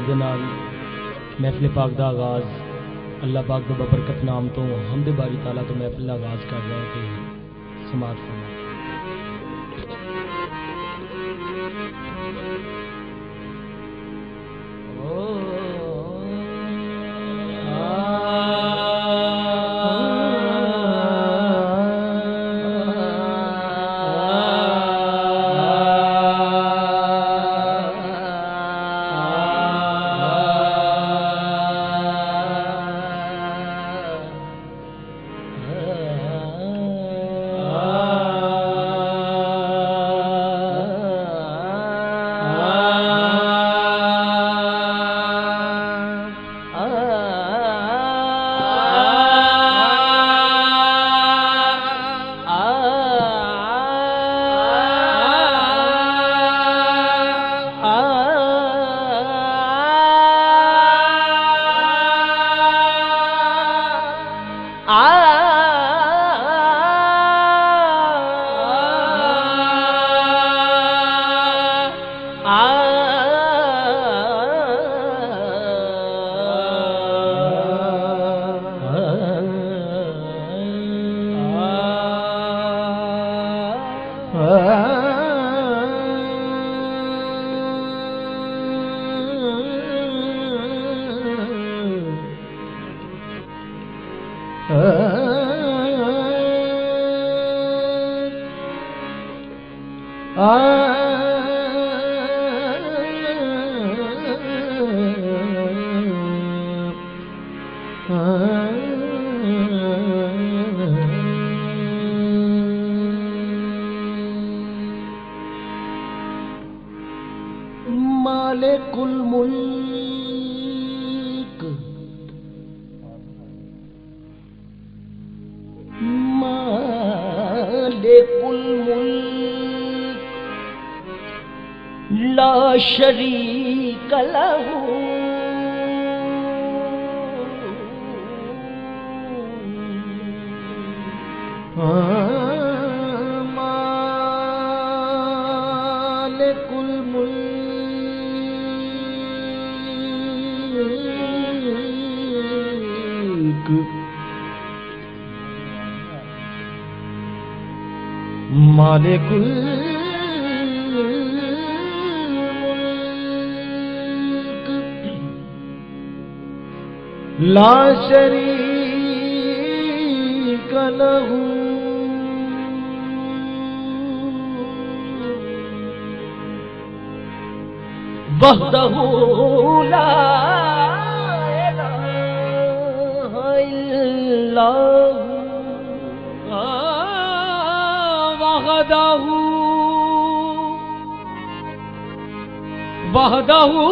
आवाज़ दे नाल महफिल पाक दा आगाज़ अल्लाह पाक दे बबरकत नाम तो हमद बारी ताला तो महफिल दा आगाज़ कर रहे थे समात फरमा। मालिकुल मुल्क मालिकुल मुल्क ला शरीक लहू मालिकुल मुल्क मालिकुल मुल्क ला शरीक लहू वहदहू ला इलाहा इल्लल्लाहु वहदहू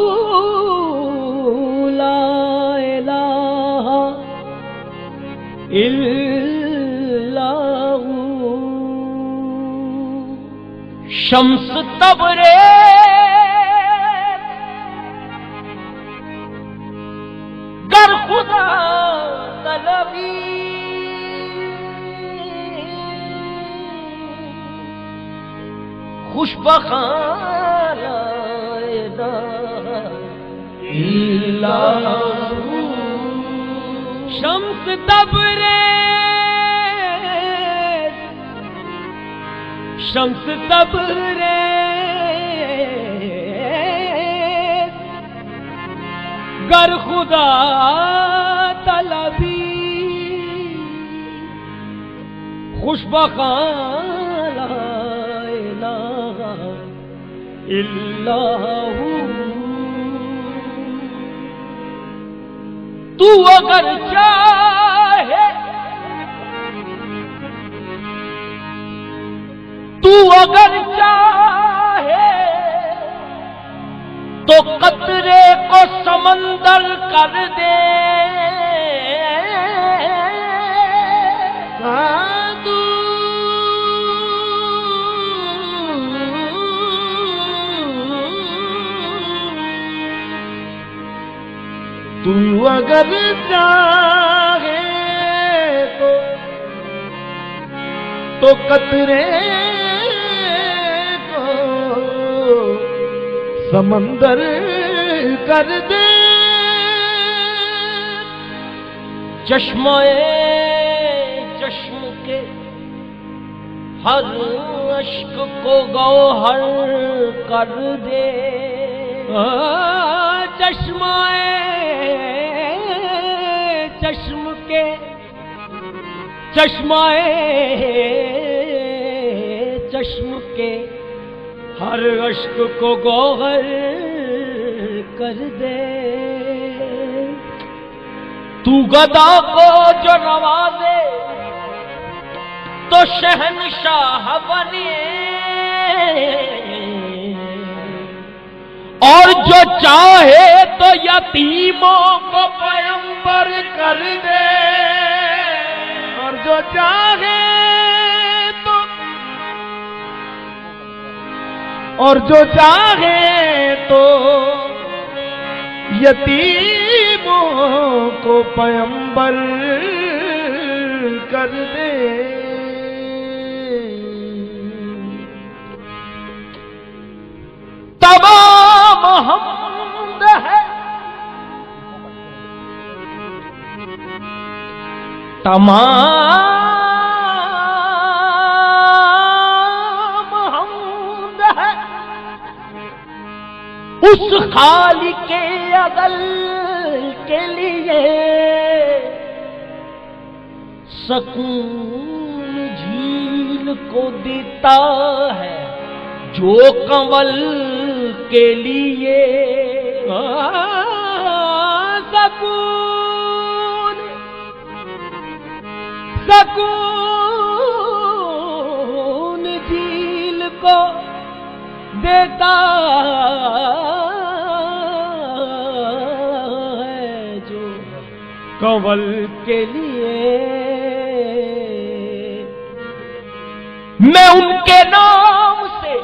ला इलाहा इल्लल्लाहु शम्स तबरेज़ गर खुदा तलबी खुशबखाना इल्लल्लाहु शम्स तबरेज़ शम्स तबरेज़ गर खुदा तलबी खुशबखाना इल्लल्लाहु तू अगर चाहे तो कतरे को समंदर कर दे तू अगर चाहे तो कतरे को समंदर कर दे चश्मे चश्म के हर अश्क को गौहर कर दे। चश्मे चश्म के चश्मे चश्म के हर अश्क को गौहर कर दे। तू गदा को जो नवाजे तो शहंशाह बने, और जो चाहे तो यतीमों को पैगंबर कर दे। और जो चाहे तो यतीमों को पैगंबर कर दे। तमाम हमद है तमाम हमद है उस खालिके अज़ल के लिए, सकून झील को देता है जो कंवल के लिए। सकून झील को देता है जो कंवल के लिए। मैं उनके नाम से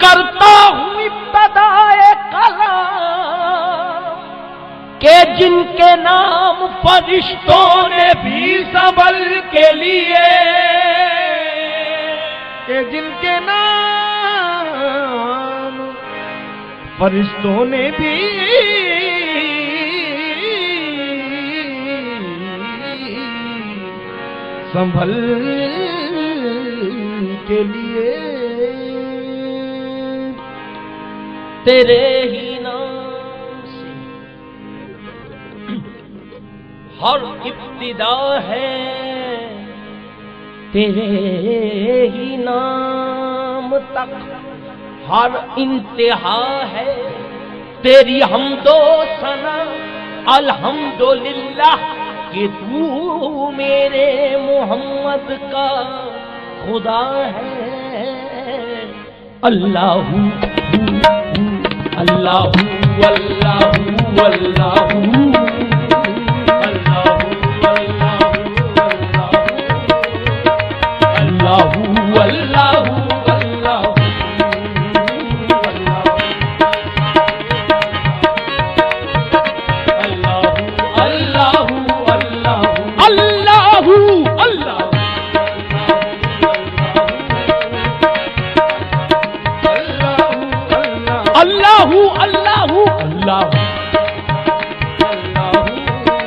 करता हूं इब्तिदाए कलाम के जिनके नाम फरिश्तों ने भी सबल के लिए, के जिनके नाम फरिश्तों ने भी संभल के लिए। तेरे ही नाम से हर इब्तिदा है, तेरे ही नाम तक हर इंतहा है। तेरी हमदो सना अल्हम्दुलिल्लाह कि तू मेरे मोहम्मद का खुदा है। अल्लाहू अल्लाहू अल्लाहू अल्लाहू अल्लाहू अल्लाहू अल्लाहू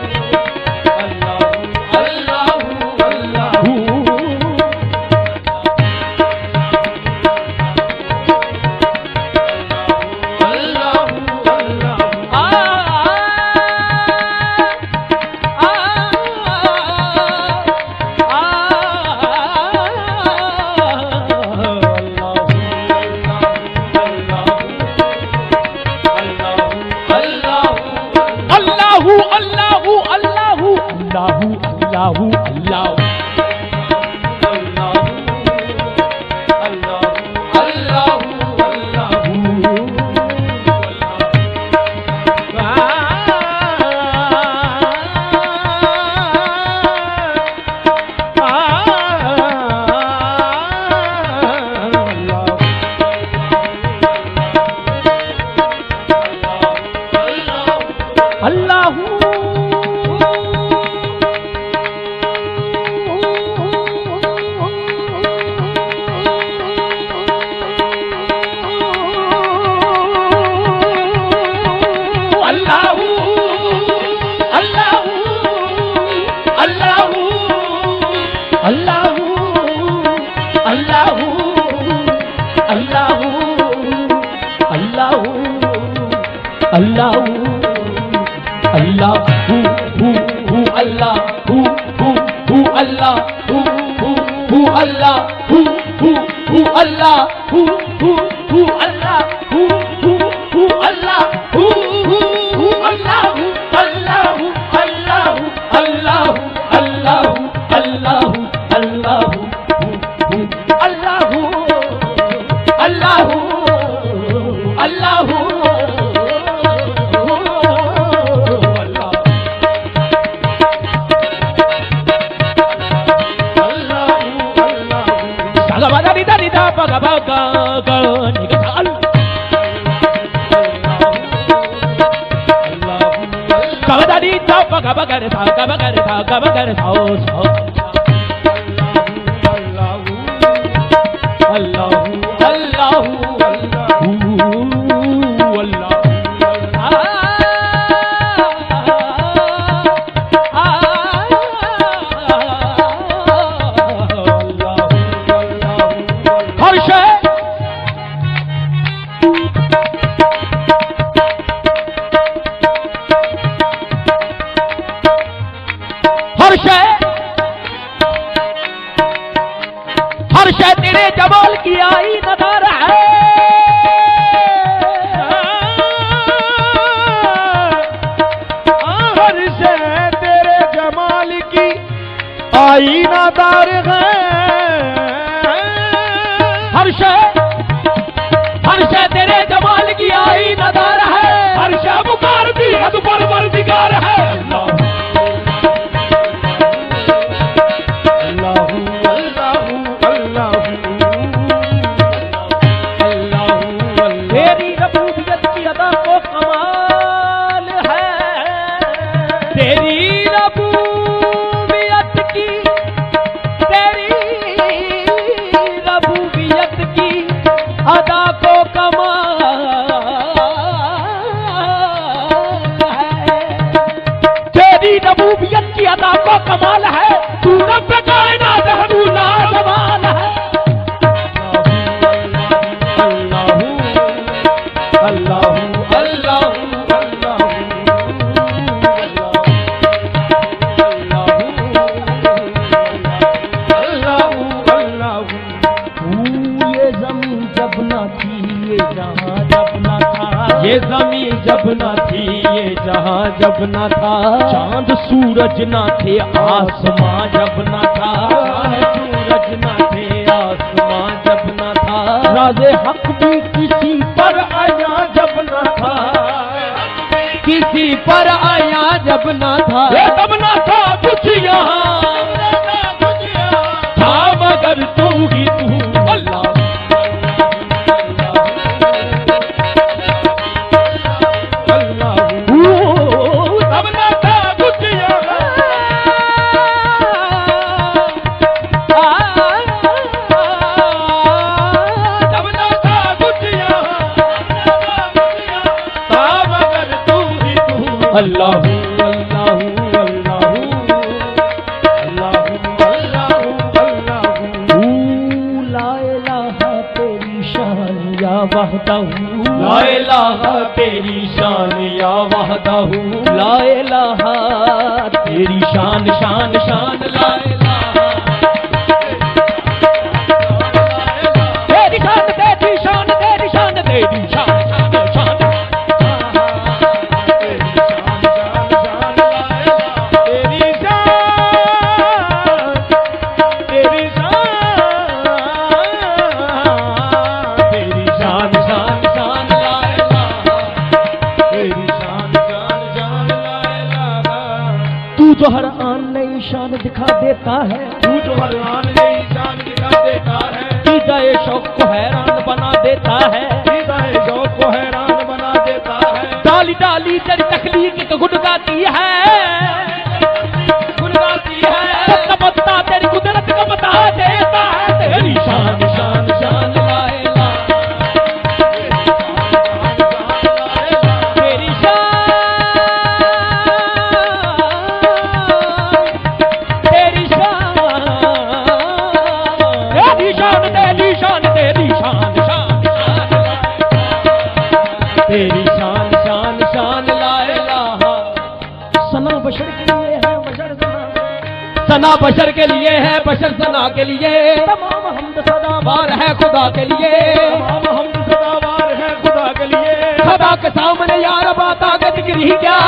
अल्लाहू अल्लाहू अल्लाह हु अल्लाह हु अल्लाह हु अल्लाह हु अल्लाह हु अल्लाह हु अल्लाह हु अल्लाह अल्लाह अल्लाह अल्लाह अल्लाह अल्लाह अल्लाह अल्लाह अल्लाह हर शय तेरे जमाल की आई नज़र है। हर शय तेरे जमाल की आईनादार है। हर शय तेरे जमाल की आईनादार है। हर शय पुकार दी हद परवरदिगार है। तेरी रबूबियत की अदा को कमाल है। तेरी रबूबियत की अदा को कमाल है। तेरी रबूबियत की अदा को कमाल है। तू रब कायनात है, तू लाजवाल है। ये ज़मीं जब न थी ये जहां जब न था। चांद सूरज न थे आसमां जब न था। सूरज न थे आसमां जब न था। राज़े हक भी किसी पर आया जब न था। किसी पर आया जब न था। तब न था कुछ यहाँ था मगर तू ही तू अल्लाह। अल्लाहू अल्लाहू अल्लाहू अल्लाहू अल्लाहू अल्लाहू। ला इलाहा तेरी शान या वहदहू। ला इलाहा तेरी शान या वहदहू। ला इलाहा तेरी शान शान शान। ला इलाहा तेरी शान तेरी शान तेरी शान तेरी शान। जो हर आन नई शान दिखा देता है। तू जो हर आन नई शान दिखा देता है। कीज़ाए शौक को हैरान बना देता है। कीज़ाए शौक को हैरान बना देता है। डाली डाली तेरी तकलीफ को गुनगाती है। गुनगाती है। पत्ता पत्ता तेरी कुदरत को बता देता है। तेरी शान शान शान ला इलाहा। तेरी शान तेरी शान तेरी शान तेरी शान तेरी शान शान तेरी शान शान शान ला इलाहा बशर के लिए है बशर सना बशर के लिए है बशर सना के लिए तमाम हमद सदावार है खुदा के लिए तमाम हमद सदावार है खुदा के लिए खुदा के सामने यार बाता के जिक्र ही क्या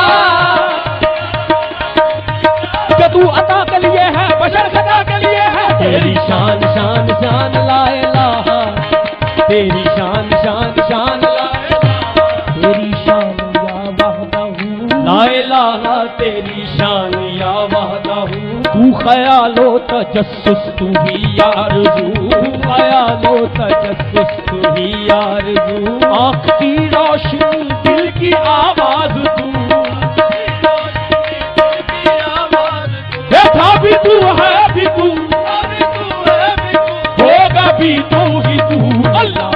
कि तू अता के लिए है बशर खता के लिए है तेरी शान शान शान ला इलाहा तेरी शान शान शान ला तेरी शान या वहदहू ला इलाहा तेरी शान या वहदहू तू ख्यालो तजस्सुस तू ही आरज़ू तू ख्यालो तजस्सुस तू ही आरज़ू आँख की रोशनी दिल की आवाज़ तू था भी तू है भी तू होगा भी तू ही तू अल्लाह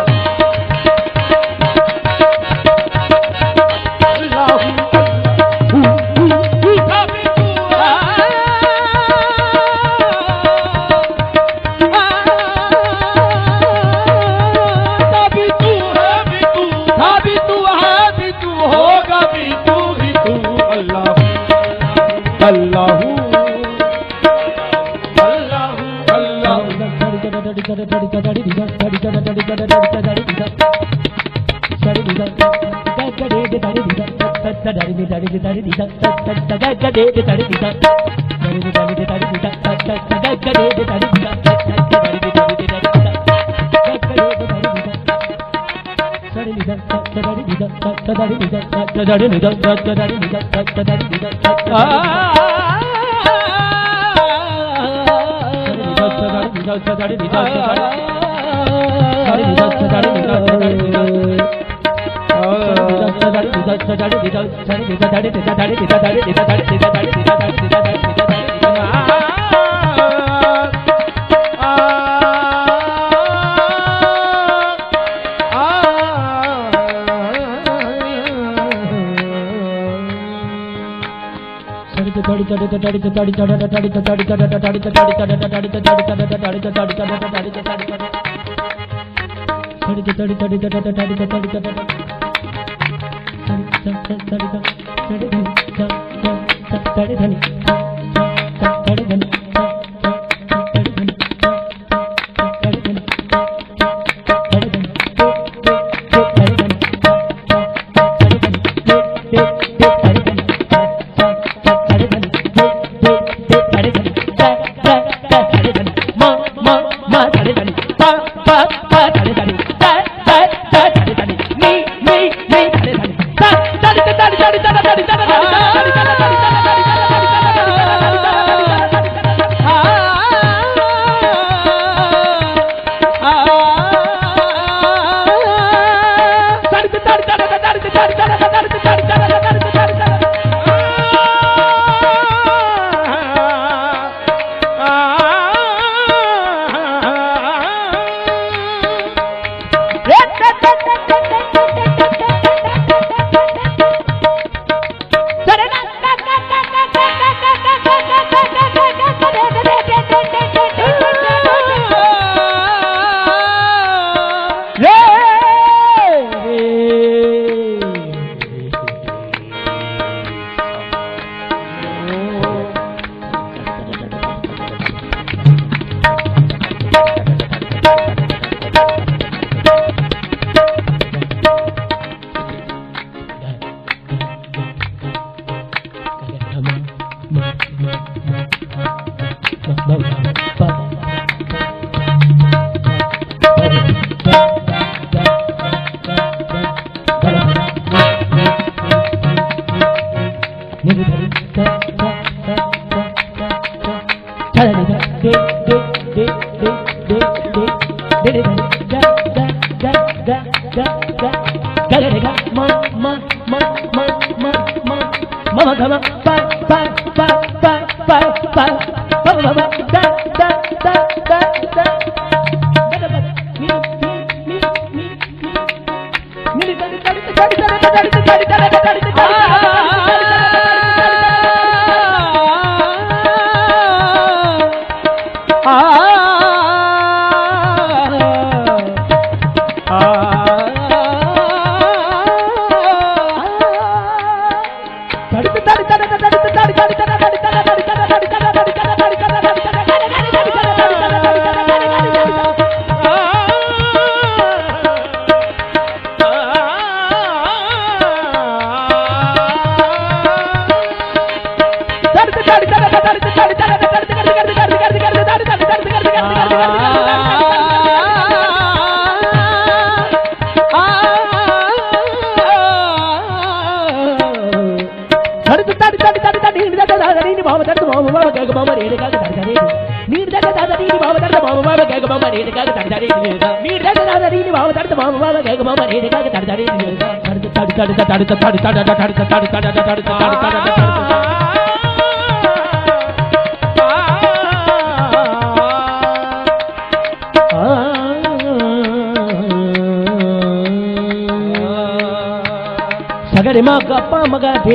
सगरे मा गप्पा मगा थे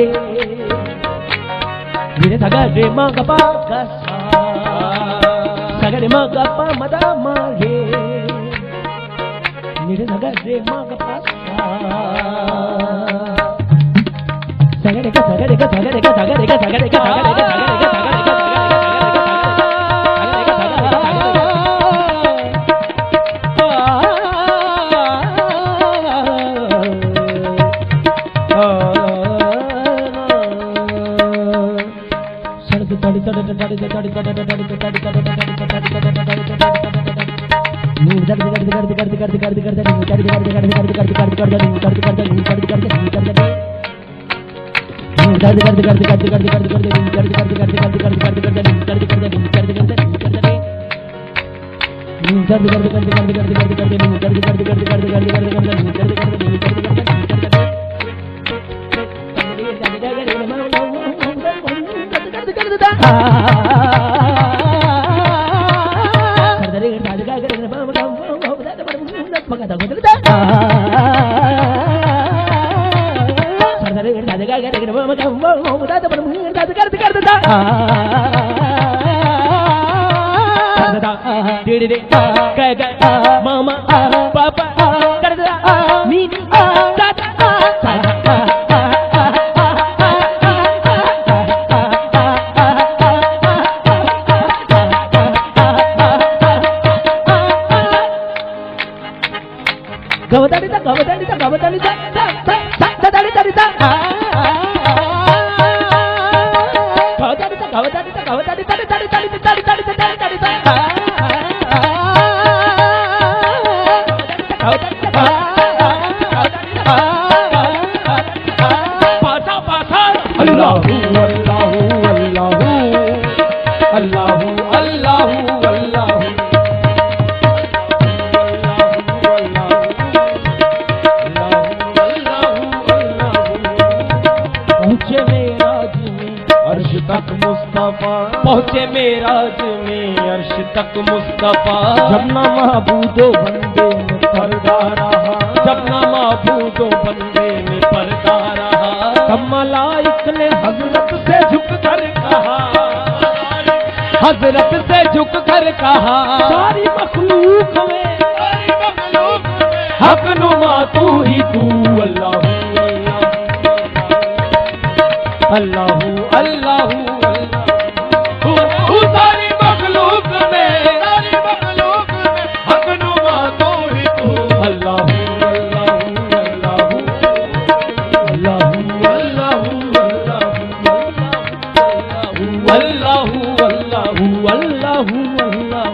मेरे सगरे मा गप्पा सगरे मा गप्पा मदा मागे मेरे सगरे मा गप्पा सगरे का सगरे का सगरे का सगरे का सगरे का सगरे का मामा पापा पहुँचे मेराज में अर्श तक मुस्तफा जब ना महबूदो बंदे में पर्दा रहा जब ना महबूदो बंदे में पर्दा रहा तब मलाइक ने हजरत से झुक कर कहा हजरत से झुक कर कहा सारी मखलूक में हक नुमा तू ही तू अल्लाह अल्लाह अल्लाह सारी मखलूक में हक नुमा तू ही तू अल्लाह अल्लाह अल्लाह अल्लाह अल्लाह अल्लाह अल्लाह अल्लाह